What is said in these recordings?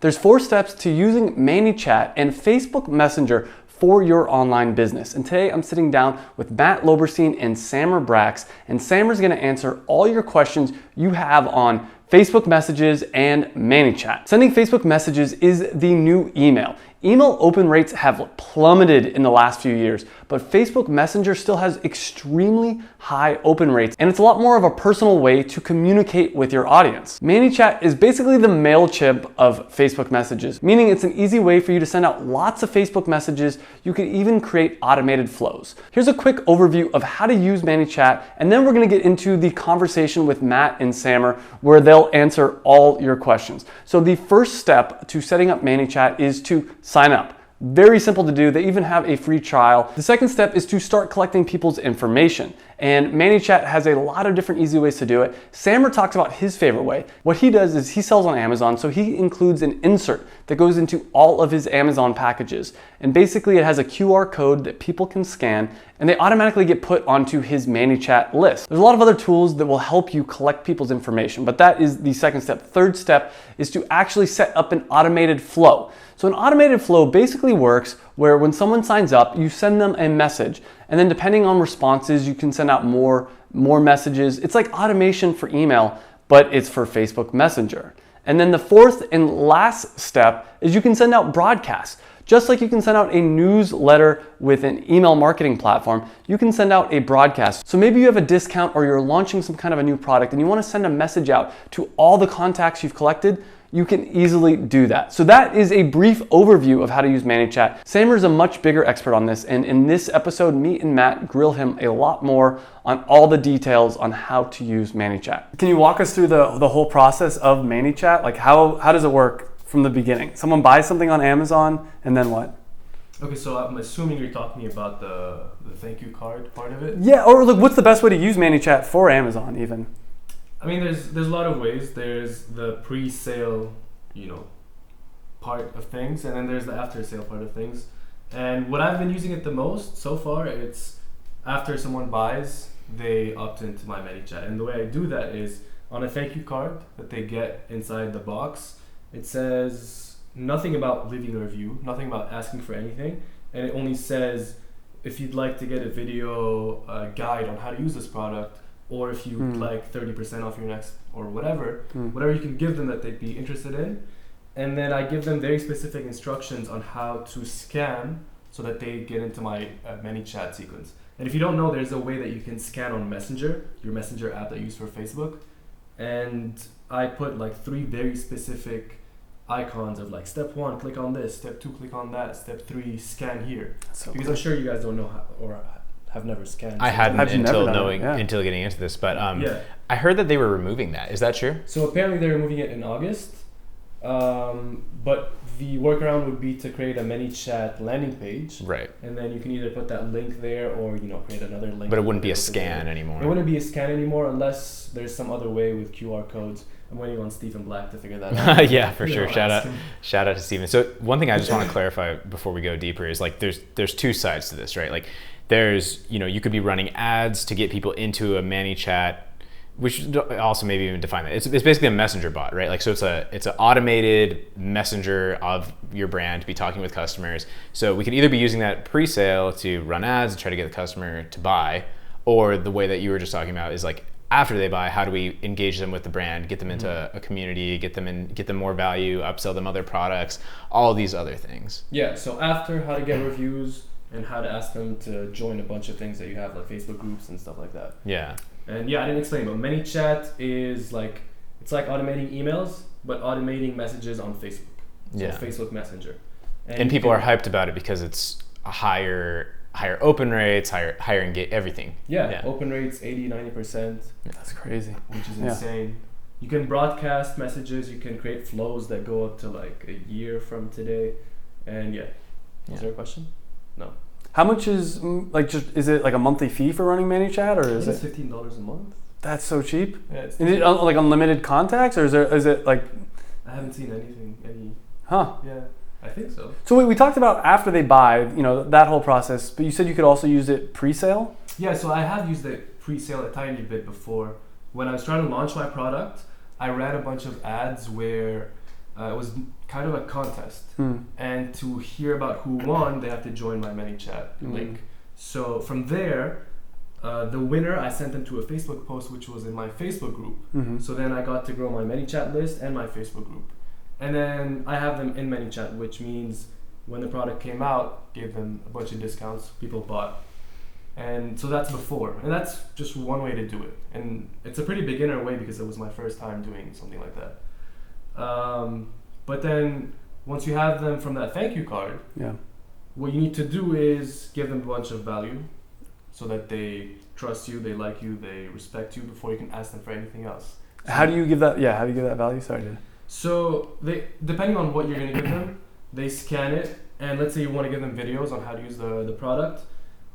There's 4 steps to using ManyChat and Facebook Messenger for your online business. And today I'm sitting down with Matt Loberstein and Sammer Brax, and Sammer's gonna answer all your questions you have on Facebook messages and ManyChat. Sending Facebook messages is the new email. Email open rates have plummeted in the last few years, but Facebook Messenger still has extremely high open rates, and it's a lot more of a personal way to communicate with your audience. ManyChat is basically the MailChimp of Facebook messages, meaning it's an easy way for you to send out lots of Facebook messages. You can even create automated flows. Here's a quick overview of how to use ManyChat, and then we're gonna get into the conversation with Matt and Sammer, where they'll answer all your questions. So the first step to setting up ManyChat is to sign up. Very simple to do. They even have a free trial. The second step is to start collecting people's information. And ManyChat has a lot of different easy ways to do it. Sammer talks about his favorite way. What he does is he sells on Amazon, so he includes an insert that goes into all of his Amazon packages. And basically it has a QR code that people can scan, and they automatically get put onto his ManyChat list. There's a lot of other tools that will help you collect people's information, but that is the second step. Third step is to actually set up an automated flow. So an automated flow basically works where when someone signs up, you send them a message, and then depending on responses, you can send out more messages. It's like automation for email, but it's for Facebook Messenger. And then the fourth and last step is you can send out broadcasts. Just like you can send out a newsletter with an email marketing platform, you can send out a broadcast. So maybe you have a discount or you're launching some kind of a new product and you want to send a message out to all the contacts you've collected. You can easily do that. So that is a brief overview of how to use ManyChat. Sammer is a much bigger expert on this, and in this episode, me and Matt grill him a lot more on all the details on how to use ManyChat. Can you walk us through the whole process of ManyChat? Like how does it work from the beginning? Someone buys something on Amazon, and then what? Okay, so I'm assuming you're talking about the thank you card part of it? Yeah, or look, what's the best way to use ManyChat for Amazon even? I mean, there's a lot of ways. There's the pre-sale, part of things, and then there's the after-sale part of things. And what I've been using it the most so far, it's after someone buys, they opt into my ManyChat. And the way I do that is on a thank you card that they get inside the box, it says nothing about leaving a review, nothing about asking for anything, and it only says if you'd like to get a video guide on how to use this product, or if you like 30% off your next, or whatever you can give them that they'd be interested in. And then I give them very specific instructions on how to scan so that they get into my ManyChat sequence. And if you don't know, there's a way that you can scan on Messenger, your Messenger app that you use for Facebook. And I put 3 very specific icons of step 1, click on this, step 2, click on that, step 3, scan here. Because I'm sure you guys don't know how, or have never scanned. I hadn't until getting into this, but I heard that they were removing that. Is that true? So apparently they're removing it in August, but the workaround would be to create a ManyChat landing page, right? And then you can either put that link there or create another link. But it wouldn't be a scan anymore. It wouldn't be a scan anymore unless there's some other way with QR codes. I'm waiting on Stephen Black to figure that out. Yeah, for sure. Shout out to Stephen. So one thing I just want to clarify before we go deeper is there's 2 sides to this, right? There's, you could be running ads to get people into a ManyChat, which also maybe even define that. It's basically a messenger bot, right? So it's an automated messenger of your brand to be talking with customers. So we could either be using that pre-sale to run ads and try to get the customer to buy, or the way that you were just talking about is after they buy, how do we engage them with the brand, get them into a community, get them more value, upsell them other products, all these other things. Yeah, so after how to get reviews, and how to ask them to join a bunch of things that you have, like Facebook groups and stuff like that. Yeah. And I didn't explain, but ManyChat is it's like automating emails, but automating messages on Facebook. So Facebook Messenger. And people are hyped about it because it's a higher open rates, higher everything. Yeah, open rates 80-90%. That's crazy. Which is insane. You can broadcast messages, you can create flows that go up to a year from today. And is there a question? No. How much is is it a monthly fee for running ManyChat, or is it $15 a month? That's so cheap. Yeah, is it unlimited contacts, or is it I haven't seen any. Huh? Yeah, I think so. So we talked about after they buy, that whole process, but you said you could also use it pre-sale. Yeah, so I have used it pre-sale a tiny bit before. When I was trying to launch my product, I ran a bunch of ads where it was kind of a contest. And to hear about who won, they have to join my ManyChat link. So from there, the winner, I sent them to a Facebook post, which was in my Facebook group. So then I got to grow my ManyChat list and my Facebook group. And then I have them in ManyChat, which means when the product came out, gave them a bunch of discounts, people bought. And so that's before. And that's just one way to do it. And it's a pretty beginner way because it was my first time doing something like that. But then once you have them from that thank you card, what you need to do is give them a bunch of value so that they trust you, they like you, they respect you before you can ask them for anything else. So how do you give that? Yeah, how do you give that value? Sorry, dude. So they, depending on what you're going to give them, they scan it, and let's say you want to give them videos on how to use the product,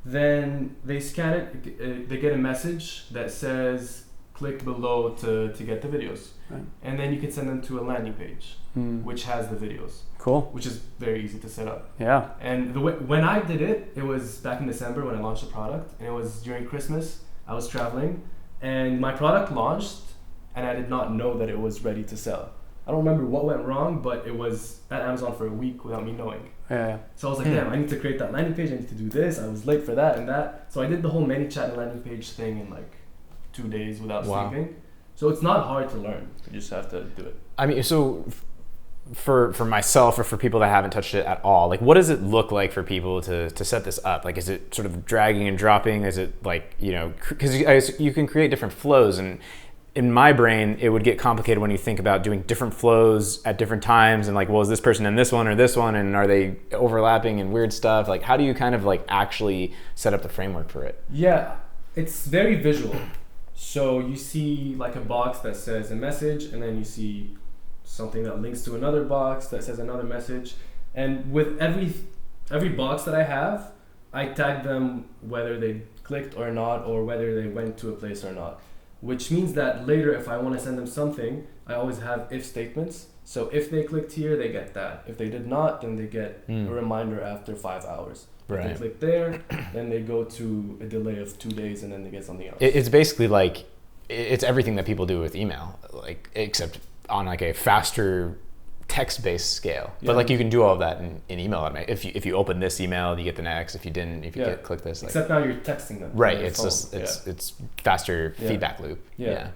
then they scan it, they get a message that says click below to get the videos. Right. And then you can send them to a landing page which has the videos. Cool. Which is very easy to set up. Yeah. And the way, when I did it, it was back in December when I launched the product, and it was during Christmas. I was traveling, and my product launched, and I did not know that it was ready to sell. I don't remember what went wrong, but it was at Amazon for a week without me knowing. Yeah. So I was like, damn, I need to create that landing page, I need to do this. I was late for that and that. So I did the whole ManyChat and landing page thing in like 2 days without sleeping. So it's not hard to learn. You just have to do it. I mean, so for myself or for people that haven't touched it at all, like what does it look like for people to set this up? Like, is it sort of dragging and dropping? Is it like, you know, because you can create different flows, and in my brain, it would get complicated when you think about doing different flows at different times and like, well, is this person in this one or this one? And are they overlapping and weird stuff? Like, how do you kind of like actually set up the framework for it? Yeah, it's very visual. So you see like a box that says a message, and then you see something that links to another box that says another message. And with every box that I have, I tag them whether they clicked or not, or whether they went to a place or not. Which means that later, if I want to send them something, I always have if statements. So if they clicked here, they get that. If they did not, then they get a reminder after 5 hours. If they click there, then they go to a delay of 2 days, and then they get something else. It's basically like, it's everything that people do with email, like except on like a faster text-based scale. But like you can do all of that in email. If you open this email, you get the next. If you didn't, if you click this. Except now you're texting them. Right. It's just it's faster feedback loop. Yeah.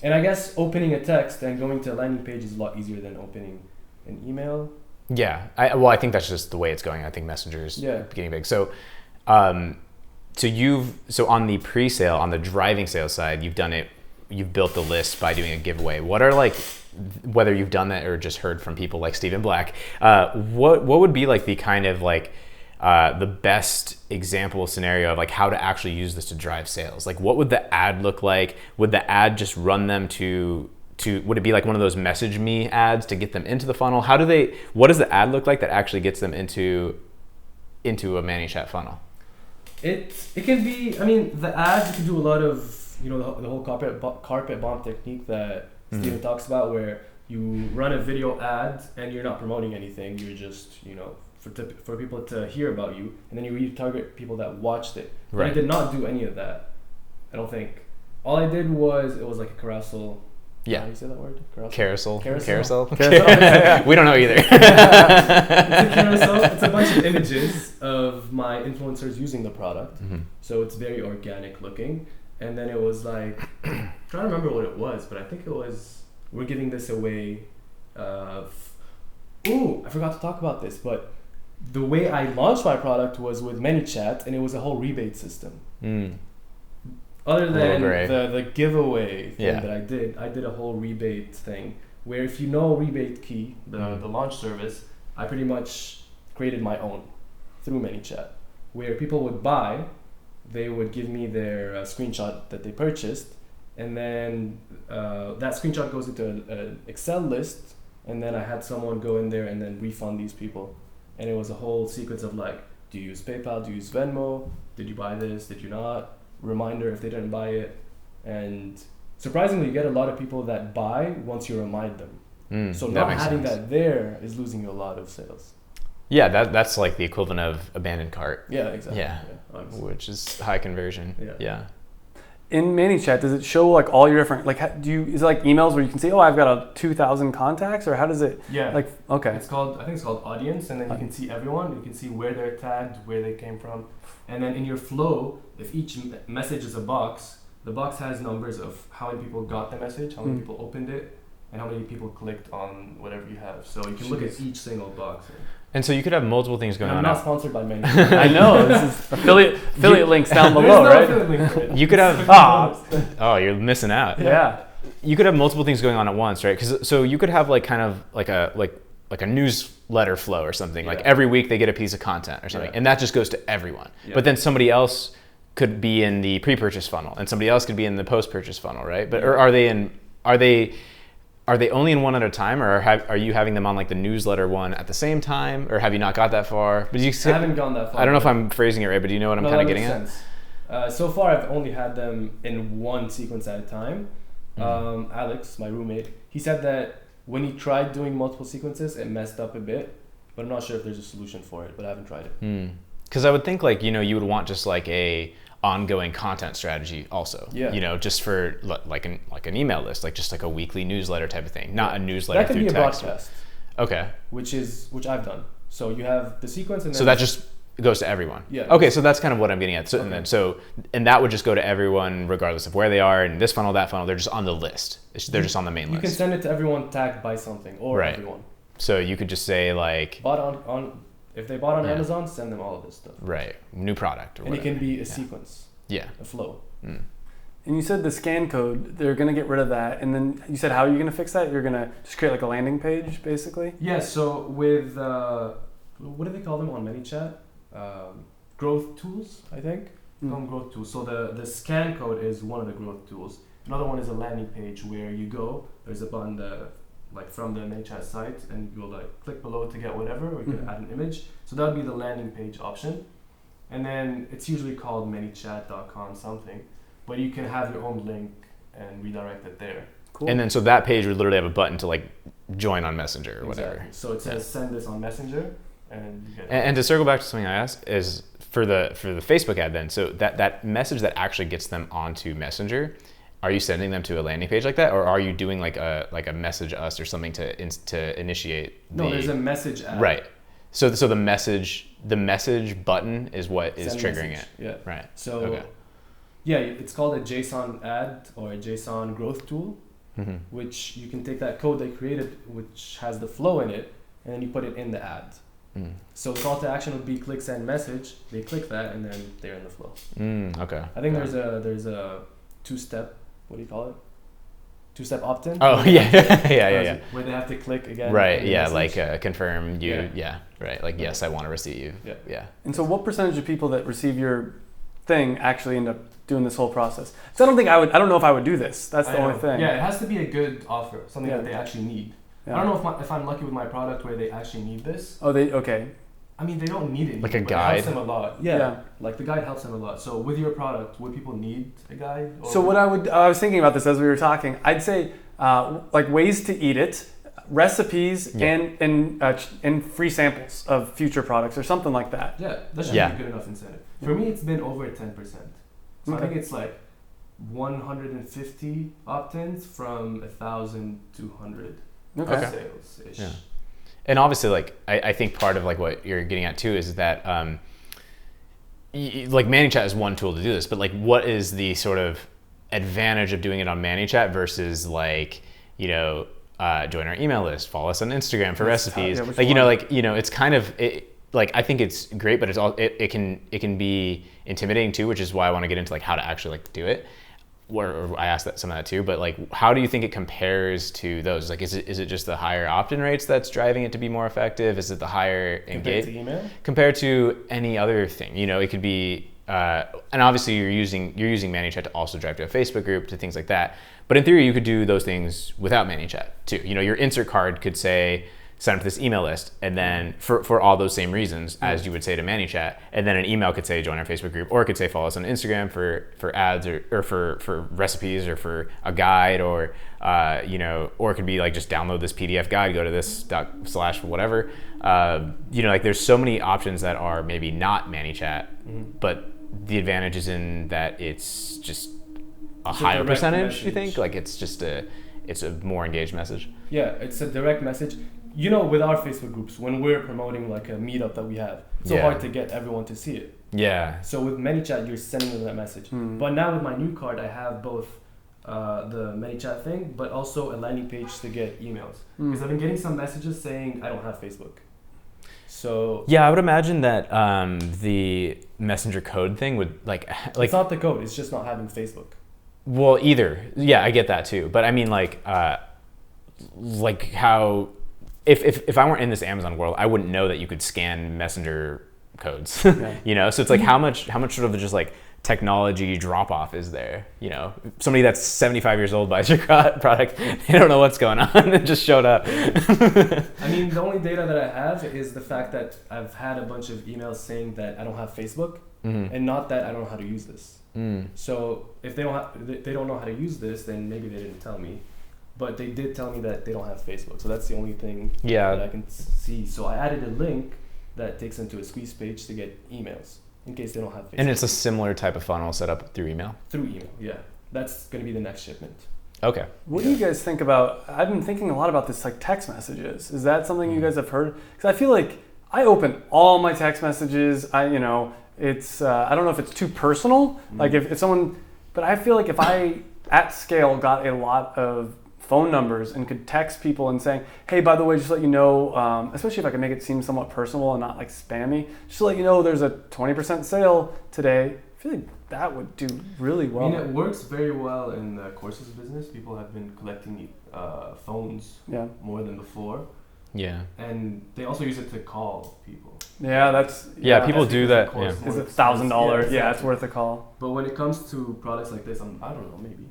And I guess opening a text and going to a landing page is a lot easier than opening an email. Yeah. I think that's just the way it's going. I think Messenger's getting big. So, so on the pre-sale, on the driving sales side, you've built the list by doing a giveaway. What are like, whether you've done that or just heard from people like Stephen Black, what would be like the kind of like the best example scenario of like how to actually use this to drive sales? Like, what would the ad look like? Would the ad just run them to would it be like one of those message me ads to get them into the funnel? What does the ad look like that actually gets them into a ManyChat funnel? It can be, I mean, the ads, you can do a lot of, you know, the whole carpet bomb technique that Steven talks about, where you run a video ad and you're not promoting anything. You're just, you know, for people to hear about you, and then you retarget people that watched it. Right. But I did not do any of that, I don't think. All I did was, it was like a carousel. Yeah. How do you say that word? Carousel. Carousel. We don't know either. It's a carousel. It's a bunch of images of my influencers using the product. So it's very organic looking. And then it was like, I'm trying to remember what it was, but I think it was, we're giving this away. I forgot to talk about this, but the way I launched my product was with ManyChat, and it was a whole rebate system. Other than the giveaway thing that I did a whole rebate thing, where if you know Rebate Key, the launch service, I pretty much created my own through ManyChat, where people would buy, they would give me their screenshot that they purchased, and then that screenshot goes into an Excel list, and then I had someone go in there and then refund these people. And it was a whole sequence of like, do you use PayPal, do you use Venmo, did you buy this, did you not, reminder if they didn't buy it. And surprisingly, you get a lot of people that buy once you remind them. So not having that there is losing you a lot of sales. Yeah, that's like the equivalent of abandoned cart. Yeah, exactly. Yeah, which is high conversion. Yeah. in ManyChat, does it show like all your different, like, is it like emails where you can say, oh, I've got a 2,000 contacts, or how does it? Yeah. Like, okay. I think it's called audience, and then you can see everyone. You can see where they're tagged, where they came from, and then in your flow, if each message is a box, the box has numbers of how many people got the message, how many people opened it, and how many people clicked on whatever you have. So you can look at each single box. And so you could have multiple things going on. I'm not sponsored by ManyChat. I know, this is affiliate links down below, no right? affiliate link for it. You could have oh, you're missing out. Yeah. You could have multiple things going on at once, right? Because so you could have like kind of like a newsletter flow or something. Like every week they get a piece of content or something, and that just goes to everyone. But then somebody else could be in the pre-purchase funnel, and somebody else could be in the post-purchase funnel, right? But or are they only in one at a time, or are you having them on like the newsletter one at the same time, or have you not got that far? But I haven't gone that far. I don't know if I'm phrasing it right, but do you know what I'm kind of getting at? So far, I've only had them in one sequence at a time. Alex, my roommate, he said that when he tried doing multiple sequences, it messed up a bit, but I'm not sure if there's a solution for it, but I haven't tried it. Because I would think like, you would want just like a ongoing content strategy also, just for like an email list, like just like a weekly newsletter type of thing, not a newsletter that could through be a text. broadcast. Okay. Which I've done. So you have the sequence, and then so that just goes to everyone. Yeah. Okay, so that's kind of what I'm getting at. So and that would just go to everyone regardless of where they are in this funnel, that funnel. They're just on the list. They're just on the main list. You can send it to everyone tagged by something, or everyone. So you could just say like if they bought on Amazon, send them all of this stuff. Right. New product or and whatever. it can be a sequence. Yeah. A flow. And you said the scan code, they're going to get rid of that. And then you said, how are you going to fix that? You're going to just create like a landing page, basically? Yeah, so with, what do they call them on ManyChat? Growth tools, I think. Growth tools. So the scan code is one of the growth tools. Another one is a landing page where you go, there's a button like from the ManyChat site, and you'll like click below to get whatever, or you can add an image. So that would be the landing page option. And then it's usually called ManyChat.com something, but you can have your own link and redirect it there. Cool. And then so that page would literally have a button to like join on Messenger or whatever. So it says send this on Messenger, and you get it. And to circle back to something I asked is for the Facebook ad then. So that message that actually gets them onto Messenger, are you sending them to a landing page like that, or are you doing like a message us or something to initiate? No, there's a message ad. Right. So the message button is what is triggering it. Yeah. Right. So yeah, it's called a JSON ad or a JSON growth tool, which you can take that code they created, which has the flow in it, and then you put it in the ad. So the call to action would be click send message. They click that, and then they're in the flow. Okay. I think there's a two-step. What do you call it? Two-step opt-in. Oh yeah. Where they have to click again. Right. Yeah. Like confirm you. Yeah. Right. Like yes, I want to receive. Yeah. And so, what percentage of people that receive your thing actually end up doing this whole process? So I don't know if I would do this. That's the only thing. Yeah, it has to be a good offer, something that they actually need. Yeah. I don't know if I'm lucky with my product where they actually need this. Oh, okay. I mean, they don't need it. Like a guide? It helps them a lot. Yeah. Like the guide helps them a lot. So with your product, would people need a guide? So I was thinking about this as we were talking. I'd say like ways to eat it, recipes, and free samples of future products or something like that. Yeah, that should be a good enough incentive. For me, it's been over 10%. So I think it's like 150 opt-ins from 1,200 sales-ish. Yeah. And obviously, like I think part of like what you're getting at too is that like ManyChat is one tool to do this, but like what is the sort of advantage of doing it on ManyChat versus like join our email list, follow us on Instagram for recipes, it's kind of like I think it's great, but it can be intimidating too, which is why I want to get into like how to actually like do it. Or I asked some of that too, but like, how do you think it compares to those? Like, is it just the higher opt-in rates that's driving it to be more effective? Is it the higher engagement compared to any other thing? It could be, and obviously you're using ManyChat to also drive to a Facebook group, to things like that. But in theory, you could do those things without ManyChat too. Your insert card could say, sign up to this email list, and then for all those same reasons as you would say to ManyChat, and then an email could say join our Facebook group, or it could say follow us on Instagram for ads or for recipes or for a guide, or or it could be like just download this PDF guide, go to this / whatever. Like there's so many options that are maybe not ManyChat, but the advantage is in that it's just a It's higher direct percentage, you message. think? Like it's a more engaged message? Yeah, it's a direct message. You know, with our Facebook groups, when we're promoting like a meetup that we have, it's so Yeah. hard to get everyone to see it. Yeah. So with ManyChat, you're sending them that message. But now with my new card, I have both the ManyChat thing, but also a landing page to get emails. Because I've been getting some messages saying I don't have Facebook. So Yeah, I would imagine that the messenger code thing would like it's not the code; it's just not having Facebook. well, either. Yeah, I get that too. But I mean like how if I weren't in this Amazon world, I wouldn't know that you could scan messenger codes. Yeah. You know, so it's like how much sort of just like technology drop off is there? You know, somebody that's 75 years old buys your product, they don't know what's going on, it just showed up. I mean, the only data that I have is the fact that I've had a bunch of emails saying that I don't have Facebook, and not that I don't know how to use this. So if they don't know how to use this, then maybe they didn't tell me. But they did tell me that they don't have Facebook. So that's the only thing that I can see. So I added a link that takes them to a squeeze page to get emails in case they don't have Facebook. And it's a similar type of funnel set up through email? Through email, yeah. That's going to be the next shipment. Okay. What do you guys think about, I've been thinking a lot about this, like text messages. Is that something you guys have heard? Because I feel like I open all my text messages. It's, I don't know if it's too personal. Like if someone, but I feel like if I, at scale, got a lot of phone numbers and could text people and saying, hey, by the way, just to let you know, especially if I can make it seem somewhat personal and not like spammy, just to let you know there's a 20% sale today. I feel like that would do really well. I mean, it works very well in the courses business. People have been collecting phones more than before. Yeah. And they also use it to call people. Yeah, that's... Yeah, people do that. Yeah. Is it $1,000? Yeah, it's worth a call. But when it comes to products like this, I don't know, maybe.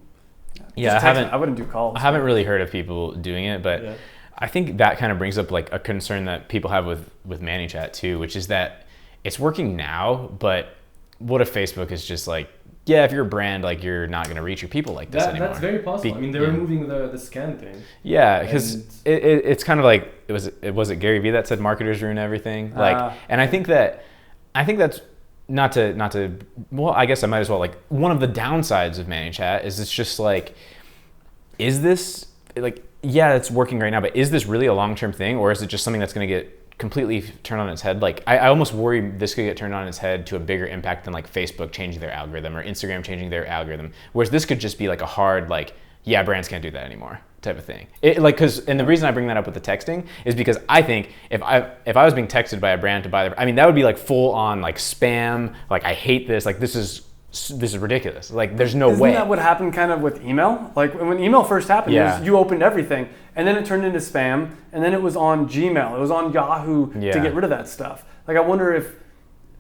Yeah, I wouldn't do calls. I haven't really heard of people doing it, but I think that kind of brings up like a concern that people have with ManyChat too, which is that it's working now, but what if Facebook is just like, yeah, if you're a brand, like you're not going to reach your people like this anymore. That's very possible. I mean, they're removing the scan thing. Yeah, because it's kind of like was it Gary Vee that said marketers ruin everything? Like, and I think that's not to well, I guess I might as well, like, one of the downsides of ManyChat is it's just like, is this like, yeah, it's working right now, but is this really a long-term thing, or is it just something that's going to get completely turned on its head? Like I almost worry this could get turned on its head to a bigger impact than like Facebook changing their algorithm or Instagram changing their algorithm, whereas this could just be like a hard, like, yeah, brands can't do that anymore type of thing. And the reason I bring that up with the texting is because I think if I was being texted by a brand to buy I mean, that would be like full on like spam, like I hate this, like this is ridiculous. Like there's no way. Isn't that what happened kind of with email? Like when email first happened, it was, you opened everything and then it turned into spam and then it was on Gmail. It was on Yahoo to get rid of that stuff. Like I wonder if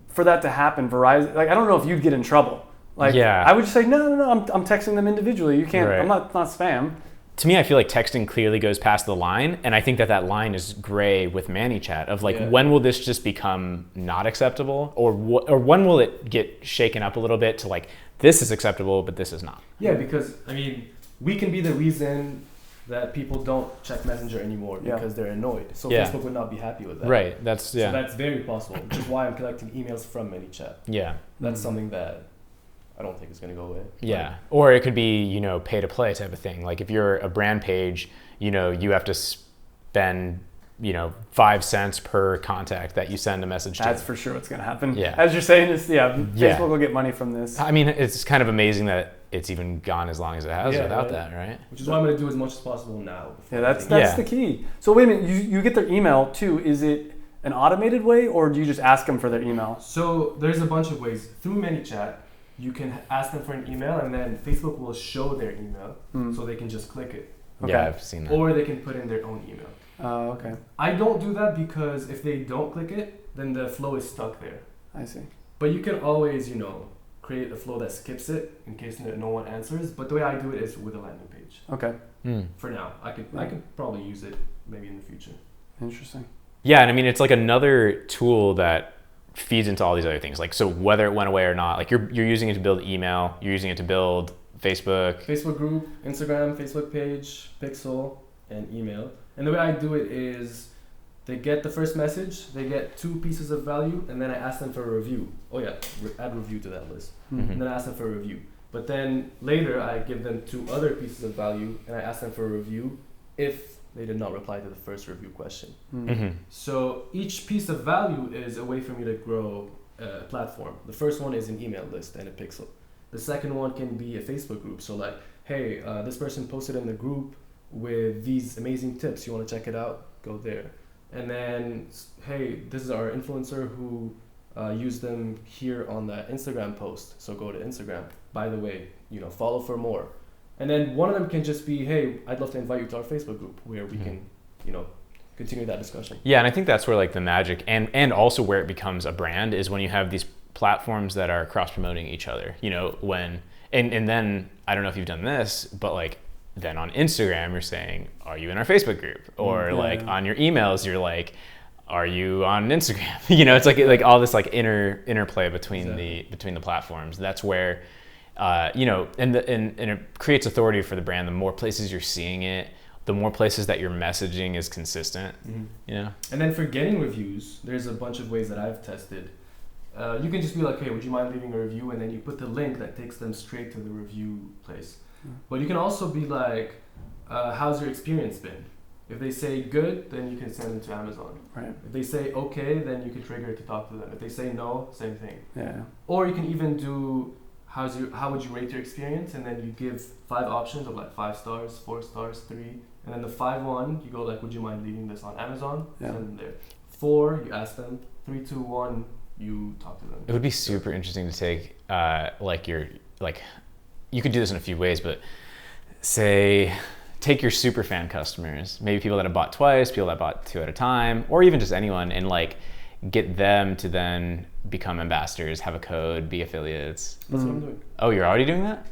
for that to happen, Verizon, like I don't know if you'd get in trouble. Like I would just say, no, I'm texting them individually. You can't, I'm not spam. To me, I feel like texting clearly goes past the line, and I think that line is gray with ManyChat of like, when will this just become not acceptable, or when will it get shaken up a little bit to like, this is acceptable, but this is not? Yeah, because I mean, we can be the reason that people don't check Messenger anymore because they're annoyed. So Facebook would not be happy with that. Right. So that's very possible, which is why I'm collecting emails from ManyChat. Yeah. That's something that I don't think it's going to go away. Yeah. Or it could be, pay to play type of thing. Like if you're a brand page, you have to spend, 5 cents per contact that you send a message to. That's for sure what's going to happen. Yeah. As you're saying, Facebook will get money from this. I mean, it's kind of amazing that it's even gone as long as it has without that, right? Which is why I'm going to do as much as possible now. Yeah, that's the key. So wait a minute, you get their email too. Is it an automated way, or do you just ask them for their email? So there's a bunch of ways. Through ManyChat, you can ask them for an email, and then Facebook will show their email, so they can just click it. Okay. Yeah, I've seen that. Or they can put in their own email. Oh, okay. I don't do that because if they don't click it, then the flow is stuck there. I see. But you can always, create a flow that skips it in case no one answers. But the way I do it is with a landing page. Okay. For now, I could probably use it maybe in the future. Interesting. Yeah, and I mean, it's like another tool that feeds into all these other things. Like, so whether it went away or not, like you're using it to build email, you're using it to build Facebook group, Instagram, Facebook page, Pixel, and email. And the way I do it is they get the first message, they get 2 pieces of value, and then I ask them for a review. Oh yeah, add review to that list. And then I ask them for a review. But then later I give them 2 other pieces of value and I ask them for a review if they did not reply to the first review question. Mm-hmm. So each piece of value is a way for me to grow a platform. The first one is an email list and a pixel. The second one can be a Facebook group. So like, hey, this person posted in the group with these amazing tips. You want to check it out? Go there. And then, hey, this is our influencer who used them here on that Instagram post. So go to Instagram. By the way, follow for more. And then one of them can just be, hey, I'd love to invite you to our Facebook group where we can, continue that discussion. Yeah, and I think that's where like the magic and also where it becomes a brand is when you have these platforms that are cross-promoting each other. When and then I don't know if you've done this, but like then on Instagram you're saying, are you in our Facebook group? Or on your emails you're like, are you on Instagram? It's like all this like interplay between the platforms. That's where and it creates authority for the brand. The more places you're seeing it, the more places that your messaging is consistent. And then for getting reviews, there's a bunch of ways that I've tested. You can just be like, hey, would you mind leaving a review? And then you put the link that takes them straight to the review place. But you can also be like, how's your experience been? If they say good, then you can send them to Amazon. Right. If they say okay, then you can trigger it to talk to them. If they say no, same thing. Yeah. Or you can even do, how would you rate your experience? And then you give 5 options of like 5 stars, 4 stars, 3. And then the 5 one, you go like, would you mind leaving this on Amazon? Yeah. Send them there. 4, you ask them. 3, 2, 1, you talk to them. It would be super interesting to take you could do this in a few ways, but say take your super fan customers, maybe people that have bought twice, people that bought 2 at a time, or even just anyone, and like get them to then become ambassadors, have a code, be affiliates. That's what I'm doing. Oh, you're already doing that?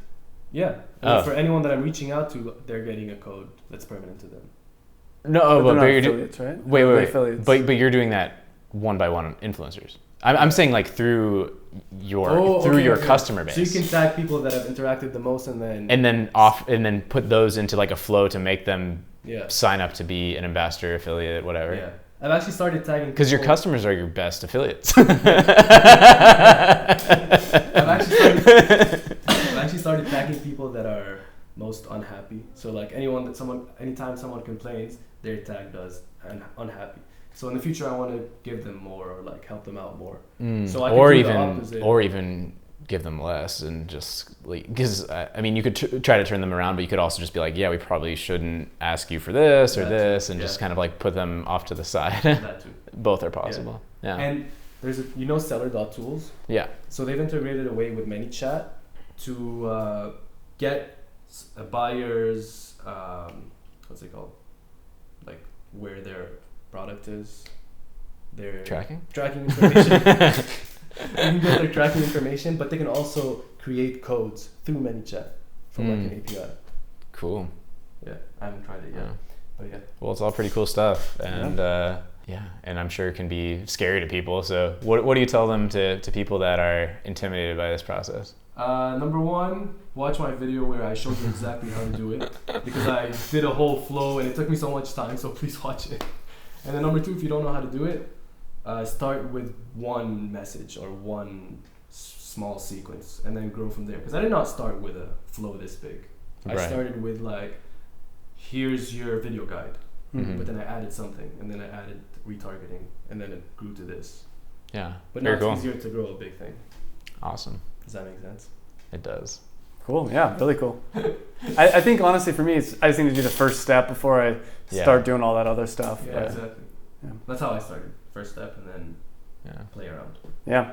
Yeah. Oh. For anyone that I'm reaching out to, they're getting a code that's permanent to them. No, but you're affiliates, right? Wait. Affiliates. But you're doing that one by one influencers. I'm saying like through your customer base. So you can tag people that have interacted the most, and then put those into like a flow to make them Yeah. sign up to be an ambassador, affiliate, whatever. Yeah. I've actually started tagging Because your people- customers are your best affiliates. I've actually started tagging people that are most unhappy. So like anytime someone complains, they're tagged as unhappy. So in the future, I want to give them more or like help them out more. So I can do the opposite. Or even give them less and just like, because I mean you could try to turn them around, but you could also just be like, yeah, we probably shouldn't ask you for this or That this, too, and yeah. just kind of like put them off to the side. That too. Both are possible. Yeah. And there's seller.tools. Yeah. So they've integrated a way with ManyChat to get a buyer's what's it called, like where their product is, their Tracking information. You can get their tracking information, but they can also create codes through ManyChat from like an API. Cool. Yeah, I haven't tried it yet, but yeah. Well, it's all pretty cool stuff, and and I'm sure it can be scary to people. So, what do you tell them to people that are intimidated by this process? Number 1, watch my video where I showed you exactly how to do it, because I did a whole flow and it took me so much time. So please watch it. And then number 2, if you don't know how to do it, start with one message or one small sequence and then grow from there. Because I did not start with a flow this big. Right. I started with like, here's your video guide. Mm-hmm. But then I added something, and then I added retargeting, and then it grew to this. Yeah. But now Very it's cool. easier to grow a big thing. Awesome. Does that make sense? It does. Cool. Yeah, really cool. I think honestly for me, I just need to do the first step before I start doing all that other stuff. Yeah, but, exactly. Yeah. That's how I started. First step, and then play around. Yeah.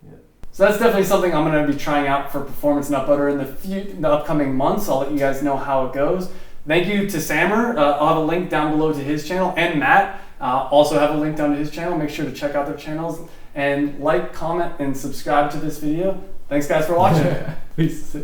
Yeah. So that's definitely something I'm going to be trying out for Performance Nut Butter in the upcoming months. I'll let you guys know how it goes. Thank you to Samer. I'll have a link down below to his channel, and Matt also have a link down to his channel. Make sure to check out their channels and like, comment, and subscribe to this video. Thanks guys for watching. Peace.